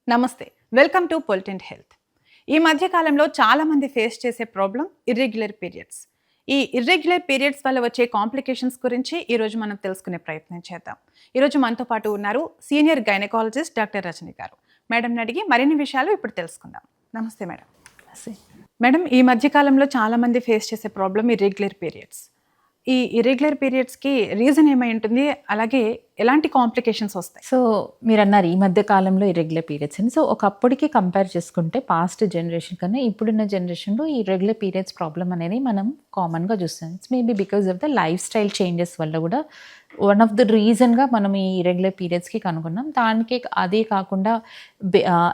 నమస్తే. Welcome to పొలిటెంట్ health. ఈ మధ్య కాలంలో చాలామంది ఫేస్ చేసే ప్రాబ్లం ఇర్రెగ్యులర్ పీరియడ్స్. ఈ ఇర్రెగ్యులర్ పీరియడ్స్ వల్ల వచ్చే కాంప్లికేషన్స్ గురించి ఈరోజు మనం తెలుసుకునే ప్రయత్నం చేద్దాం. ఈరోజు మనతో పాటు ఉన్నారు సీనియర్ గైనకాలజిస్ట్ డాక్టర్ రజని గారు. మేడంని అడిగి మరిన్ని విషయాలు ఇప్పుడు తెలుసుకుందాం. నమస్తే మేడం. మేడం, ఈ మధ్య కాలంలో చాలామంది ఫేస్ చేసే ప్రాబ్లం ఇర్రెగ్యులర్ పీరియడ్స్. ఈ ఇర్రెగ్యులర్ పీరియడ్స్‌కి రీజన్ ఏమై ఉంటుంది? అలాగే ఎలాంటి కాంప్లికేషన్స్ వస్తాయి? సో మీరన్నారు ఈ మధ్య కాలంలో ఇర్రెగ్యులర్ పీరియడ్స్ అని. సో ఒకప్పటికి కంపేర్ చేసుకుంటే పాస్ట్ జనరేషన్ కన్నా ఇప్పుడున్న జనరేషన్‌లో ఈ ఇర్రెగ్యులర్ పీరియడ్స్ ప్రాబ్లమ్ అనేది మనం కామన్‌గా చూస్తాం. It's maybe because of the life style changes వల్ల కూడా వన్ ఆఫ్ ద రీజన్‌గా మనం ఈ ఇర్రెగ్యులర్ పీరియడ్స్‌కి కనుగొన్నాం. దానికి అదే కాకుండా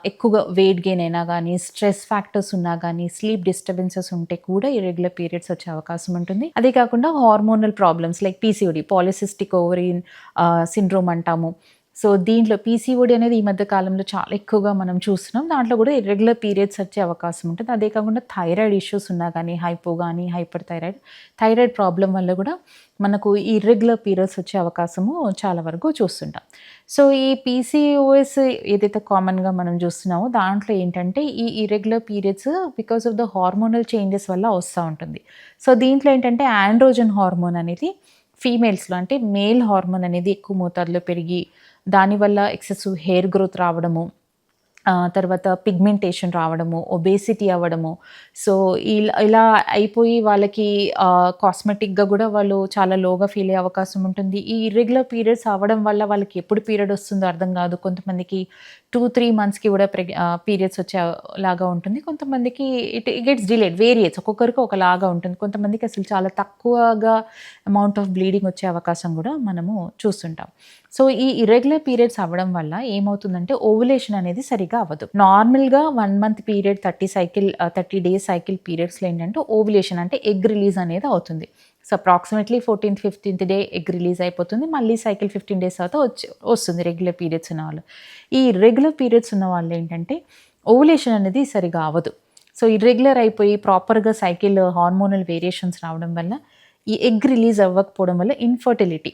ఎక్కువగా వెయిట్ గెయిన్ అయినా కానీ, స్ట్రెస్ ఫ్యాక్టర్స్ ఉన్నా కానీ, స్లీప్ డిస్టర్బెన్సెస్ ఉంటే కూడా ఇర్రెగ్యులర్ పీరియడ్స్ వచ్చే అవకాశం ఉంటుంది. అదే కాకుండా hormonal problems like PCOD, polycystic ovarian syndrome అంటాము. సో దీంట్లో పీసీఓడి అనేది ఈ మధ్య కాలంలో చాలా ఎక్కువగా మనం చూస్తున్నాం. దాంట్లో కూడా ఇర్రెగ్యులర్ పీరియడ్స్ వచ్చే అవకాశం ఉంటుంది. అదే కాకుండా థైరాయిడ్ ఇష్యూస్ ఉన్నా కానీ, హైపో కానీ, హైపర్ థైరాయిడ్ ప్రాబ్లం వల్ల కూడా మనకు ఈ ఇర్రెగ్యులర్ పీరియడ్స్ వచ్చే అవకాశము చాలా వరకు చూస్తుంటాం. సో ఈ పీసీఓఎస్ ఏదైతే కామన్గా మనం చూస్తున్నామో దాంట్లో ఏంటంటే ఈ irregular periods because of the hormonal changes వల్ల వస్తూ ఉంటుంది. సో దీంట్లో ఏంటంటే ఆండ్రోజన్ హార్మోన్ అనేది ఫీమేల్స్లో అంటే మేల్ హార్మోన్ అనేది ఎక్కువ మోతాదులో పెరిగి దానివల్ల ఎక్సెసివ్ హెయిర్ గ్రోత్ రావడము, తర్వాత పిగ్మెంటేషన్ రావడము, ఒబేసిటీ అవ్వడము. సో ఇలా అయిపోయి వాళ్ళకి కాస్మెటిక్గా కూడా వాళ్ళు చాలా లోగా ఫీల్ అయ్యే అవకాశం ఉంటుంది. ఈ ఇర్రెగ్యులర్ పీరియడ్స్ అవ్వడం వల్ల వాళ్ళకి ఎప్పుడు పీరియడ్ వస్తుందో అర్థం కాదు. కొంతమందికి 2-3 మంత్స్కి కూడా పీరియడ్స్ వచ్చేలాగా ఉంటుంది. కొంతమందికి ఇట్ గెట్స్ డిలేడ్, వేరియట్స్, ఒక్కొక్కరికి ఒకలాగా ఉంటుంది. కొంతమందికి అసలు చాలా తక్కువగా అమౌంట్ ఆఫ్ బ్లీడింగ్ వచ్చే అవకాశం కూడా మనము చూస్తుంటాం. సో ఈ ఇర్రెగ్యులర్ పీరియడ్స్ అవ్వడం వల్ల ఏమవుతుందంటే ఓవులేషన్ అనేది సరిగా అవ్వదు. నార్మల్గా 1 మంత్ పీరియడ్ 30 డేస్ సైకిల్ పీరియడ్స్లో ఏంటంటే ఓవులేషన్ అంటే ఎగ్ రిలీజ్ అనేది అవుతుంది. So approximately 14th 15th day egg release అయిపోతుంది. మళ్ళీ సైకిల్ 15 డేస్ తర్వాత వస్తుంది రెగ్యులర్ పీరియడ్స్ ఉన్న వాళ్ళు. ఈ రెగ్యులర్ పీరియడ్స్ ఉన్న వాళ్ళు ఏంటంటే ఓవులేషన్ అనేది సరిగా అవ్వదు. సో ఇర్రెగ్యులర్ అయిపోయి ప్రాపర్గా సైకిల్ హార్మోనల్ వేరియేషన్స్ రావడం వల్ల ఈ ఎగ్ రిలీజ్ అవ్వకపోవడం వల్ల ఇన్ఫర్టిలిటీ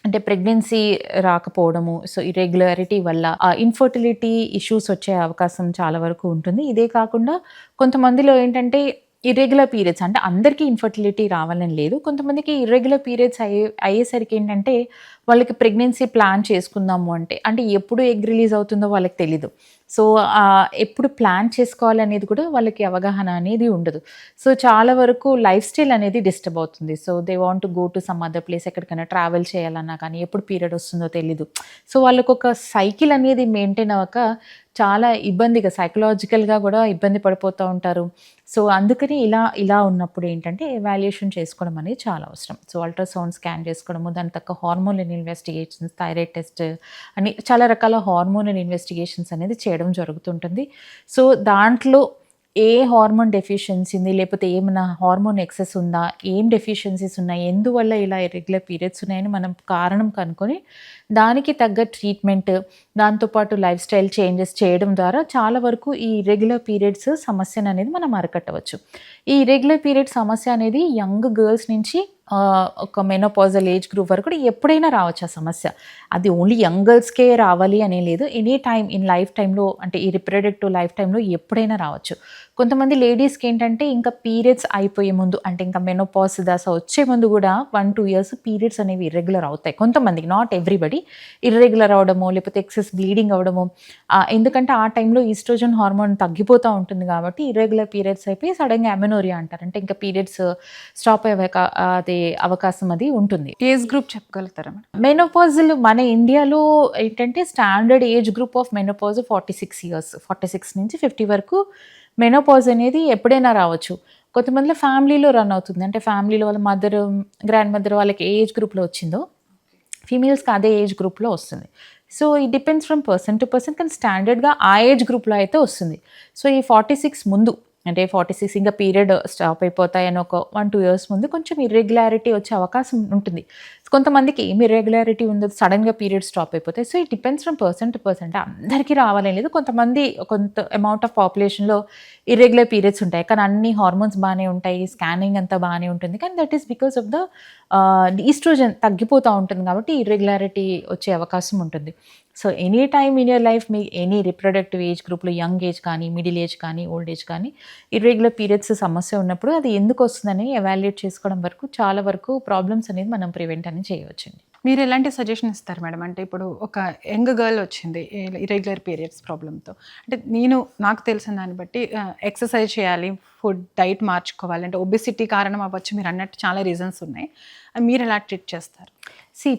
అంటే ప్రెగ్నెన్సీ రాకపోవడము, సో ఇర్రెగ్యులారిటీ వల్ల ఇన్ఫర్టిలిటీ ఇష్యూస్ వచ్చే అవకాశం చాలా వరకు ఉంటుంది. ఇదే కాకుండా కొంతమందిలో ఏంటంటే ఇర్రెగ్యులర్ పీరియడ్స్ అంటే అందరికీ ఇన్ఫర్టిలిటీ రావాలని లేదు. కొంతమందికి ఇర్రెగ్యులర్ పీరియడ్స్ అయ్యేసరికి ఏంటంటే వాళ్ళకి ప్రెగ్నెన్సీ ప్లాన్ చేసుకుందాము అంటే ఎప్పుడు ఎగ్ రిలీజ్ అవుతుందో వాళ్ళకి తెలీదు. సో ఎప్పుడు ప్లాన్ చేసుకోవాలనేది కూడా వాళ్ళకి అవగాహన అనేది ఉండదు. సో చాలా వరకు లైఫ్ స్టైల్ అనేది డిస్టర్బ్ అవుతుంది. So they want to go to some other place, ఎక్కడికైనా ట్రావెల్ చేయాలన్నా కానీ ఎప్పుడు పీరియడ్ వస్తుందో తెలీదు. సో వాళ్ళకు ఒక సైకిల్ అనేది మెయింటైన్ అవ్వక చాలా ఇబ్బందిగా సైకలాజికల్గా కూడా ఇబ్బంది పడిపోతూ ఉంటారు. సో అందుకని ఇలా ఉన్నప్పుడు ఏంటంటే ఎవాల్యుయేషన్ చేసుకోవడం అనేది చాలా అవసరం. సో అల్ట్రాసౌండ్ స్కాన్ చేసుకోవడము, దాని తగ్గ హార్మోనల్ ఇన్వెస్టిగేషన్స్, థైరాయిడ్ టెస్ట్ అని చాలా రకాల హార్మోనల్ ఇన్వెస్టిగేషన్స్ అనేది చేయడం జరుగుతుంటుంది. సో దాంట్లో ఏ హార్మోన్ డెఫిషియన్సీ ఉంది, లేకపోతే ఏమైనా హార్మోన్ ఎక్సెస్ ఉందా, ఏం డెఫిషియన్సీస్ ఉన్నాయి, ఎందువల్ల ఇలా ఇర్రెగ్యులర్ పీరియడ్స్ ఉన్నాయని మనం కారణం కనుక్కొని దానికి తగ్గ ట్రీట్మెంట్, దాంతోపాటు లైఫ్ స్టైల్ చేంజెస్ చేయడం ద్వారా చాలా వరకు ఈ ఇర్రెగ్యులర్ పీరియడ్స్ సమస్యను అనేది మనం అరికట్టవచ్చు. ఈ ఇర్రెగ్యులర్ పీరియడ్ సమస్య అనేది యంగ్ గర్ల్స్ నుంచి ఒక మెనోపాజల్ ఏజ్ గ్రూప్ వరకు కూడా ఎప్పుడైనా రావచ్చు ఆ సమస్య. అది ఓన్లీ యంగ్ గర్ల్స్కే రావాలి అనే లేదు. ఎనీ టైం ఇన్ లైఫ్ టైంలో అంటే ఈ రిప్రొడక్టివ్ లైఫ్ టైంలో ఎప్పుడైనా రావచ్చు. కొంతమంది లేడీస్కి ఏంటంటే ఇంకా పీరియడ్స్ అయిపోయే ముందు అంటే ఇంకా మెనోపాజ్ దశ వచ్చే ముందు కూడా 1-2 ఇయర్స్ పీరియడ్స్ అనేవి ఇర్రెగ్యులర్ అవుతాయి. కొంతమందికి, నాట్ ఎవ్రీబడి, ఇర్రెగ్యులర్ అవడము లేకపోతే ఎక్సెస్ బ్లీడింగ్ అవ్వడము. ఎందుకంటే ఆ టైంలో ఈస్ట్రోజన్ హార్మోన్ తగ్గిపోతూ ఉంటుంది కాబట్టి ఇర్రెగ్యులర్ పీరియడ్స్ అయిపోయి సడన్గా అమెనోరియా అంటారు. అంటే ఇంకా పీరియడ్స్ స్టాప్ అయ్యే అవకాశం అది ఉంటుంది. ఏజ్ గ్రూప్ చెప్పగలుగుతారా మేడం? మెనోపాజల్ మన ఇండియాలో ఏంటంటే standard age group of menopause 46 years, 46 నుంచి 50 వరకు మెనోపాజ్ అనేది ఎప్పుడైనా రావచ్చు. కొంతమందిలో ఫ్యామిలీలో రన్ అవుతుంది. అంటే ఫ్యామిలీలో వాళ్ళ మదర్, గ్రాండ్ మదర్ వాళ్ళకి ఏ ఏజ్ గ్రూప్లో వచ్చిందో ఫీమేల్స్కి అదే ఏజ్ గ్రూప్లో వస్తుంది. So it depends from person to person, కానీ స్టాండర్డ్గా ఆ ఏజ్ గ్రూప్లో అయితే వస్తుంది. సో ఈ 46 ముందు అంటే 46 ఇంకా పీరియడ్ స్టాప్ అయిపోతాయని ఒక 1-2 ఇయర్స్ ముందు కొంచెం ఇర్రెగ్యులారిటీ వచ్చే అవకాశం ఉంటుంది. కొంతమందికి ఏమి ఇర్రెగ్యులారిటీ ఉండదు, సడన్గా పీరియడ్స్ స్టాప్ అయిపోతాయి. So it depends from person to person. అంటే అందరికీ రావాలని లేదు, కొంతమంది కొంత అమౌంట్ ఆఫ్ పాపులేషన్లో ఇర్రెగ్యులర్ పీరియడ్స్ ఉంటాయి, కానీ అన్ని హార్మోన్స్ బాగానే ఉంటాయి, స్కానింగ్ అంతా బాగానే ఉంటుంది, కానీ that is because of the oestrogen తగ్గిపోతూ ఉంటుంది కాబట్టి ఇర్రెగ్యులారిటీ వచ్చే అవకాశం ఉంటుంది. So any time in your life మీ ఎనీ రిప్రొడక్టివ్ ఏజ్ గ్రూప్లో యంగ్ ఏజ్ కానీ, మిడిల్ ఏజ్ కానీ, ఓల్డ్ ఏజ్ కానీ ఇర్రెగ్యులర్ పీరియడ్స్ సమస్య ఉన్నప్పుడు అది ఎందుకు వస్తుందని ఎవాల్యుయేట్ చేసుకోవడం వరకు చాలా వరకు ప్రాబ్లమ్స్ అనేది మనం ప్రివెంట్ అని చేయవచ్చండి. మీరు ఎలాంటి సజెషన్ ఇస్తారు మేడం? అంటే ఇప్పుడు ఒక యంగ్ గర్ల్ వచ్చింది ఇర్రెగ్యులర్ పీరియడ్స్ ప్రాబ్లంతో, అంటే నాకు తెలిసిన దాన్ని బట్టి ఎక్సర్సైజ్ చేయాలి, ఫుడ్ డైట్ మార్చుకోవాలి, అంటే ఒబెసిటీ కారణం అవ్వచ్చు, మీరు అన్నట్టు చాలా రీజన్స్ ఉన్నాయి. మీరు ఎలా ట్రీట్ చేస్తారు?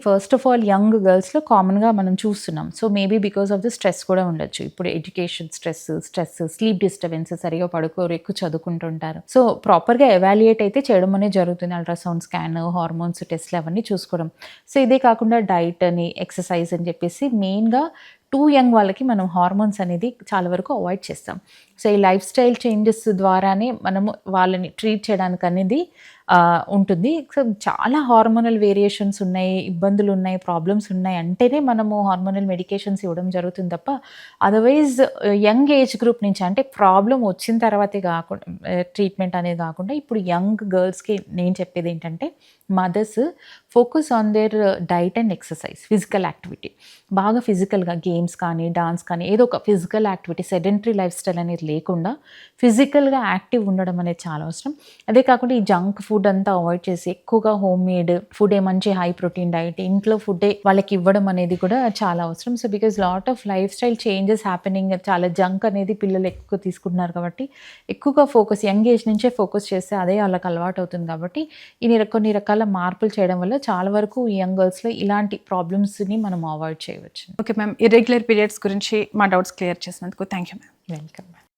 ఫస్ట్ ఆఫ్ ఆల్ యంగ్ గర్ల్స్లో కామన్గా మనం చూస్తున్నాం. So maybe because of the stress కూడా ఉండొచ్చు. ఇప్పుడు ఎడ్యుకేషన్ స్ట్రెస్, స్లీప్ డిస్టర్బెన్స్, సరిగా పడుకోరు, ఎక్కువ చదువుకుంటుంటారు. సో ప్రాపర్గా ఎవాల్యుయేట్ అయితే చేయడం అనేది జరుగుతుంది. అల్ట్రాసౌండ్ స్కాన్, హార్మోన్స్ టెస్ట్లు అవన్నీ చూసుకోవడం. సో ఇదే కాకుండా డైట్ అని, ఎక్సర్సైజ్ అని చెప్పేసి మెయిన్గా టూ యంగ్ వాళ్ళకి మనం హార్మోన్స్ అనేది చాలా వరకు అవాయిడ్ చేస్తాం. సో ఈ లైఫ్ స్టైల్ చేంజెస్ ద్వారానే మనము వాళ్ళని ట్రీట్ చేయడానికి అనేది ఉంటుంది. సో చాలా హార్మోనల్ వేరియేషన్స్ ఉన్నాయి, ఇబ్బందులు ఉన్నాయి, ప్రాబ్లమ్స్ ఉన్నాయి అంటేనే మనము హార్మోనల్ మెడికేషన్స్ ఇవ్వడం జరుగుతుంది తప్ప అదర్వైజ్ యంగ్ ఏజ్ గ్రూప్ నుంచి, అంటే ప్రాబ్లం వచ్చిన తర్వాతే కాకుండా ట్రీట్మెంట్ అనేది కాకుండా ఇప్పుడు యంగ్ గర్ల్స్కి నేను చెప్పేది ఏంటంటే mothers focus on their diet and exercise, physical activity, బాగా ఫిజికల్గా గేమ్స్ కానీ, డాన్స్ కానీ, ఏదో ఒక physical activity, sedentary lifestyle అనేది లేకుండా ఫిజికల్గా యాక్టివ్ ఉండడం అనేది చాలా అవసరం. అదే కాకుండా ఈ జంక్ ఫుడ్ అంతా అవాయిడ్ చేసి ఎక్కువగా హోమ్ మేడ్ ఫుడ్, మంచి హై ప్రోటీన్ డైట్, ఇంట్లో ఫుడ్డే వాళ్ళకి ఇవ్వడం అనేది కూడా చాలా అవసరం. So because lot of life style changes happening, చాలా జంక్ అనేది పిల్లలు ఎక్కువ తీసుకుంటున్నారు కాబట్టి ఎక్కువగా ఫోకస్ యంగ్ ఏజ్ నుంచే ఫోకస్ చేస్తే అదే వాళ్ళకి అలవాటు అవుతుంది. కాబట్టి కొన్ని రకాల మార్పులు చేయడం వల్ల చాలా వరకు యంగ్ గర్ల్స్లో ఇలాంటి ప్రాబ్లమ్స్ని మనం అవాయిడ్ చేయవచ్చు. ఓకే మ్యామ్, ఇర్రెగ్యులర్ పీరియడ్స్ గురించి మా డౌట్స్ క్లియర్ చేసినందుకు thank you ma'am. Welcome ma'am.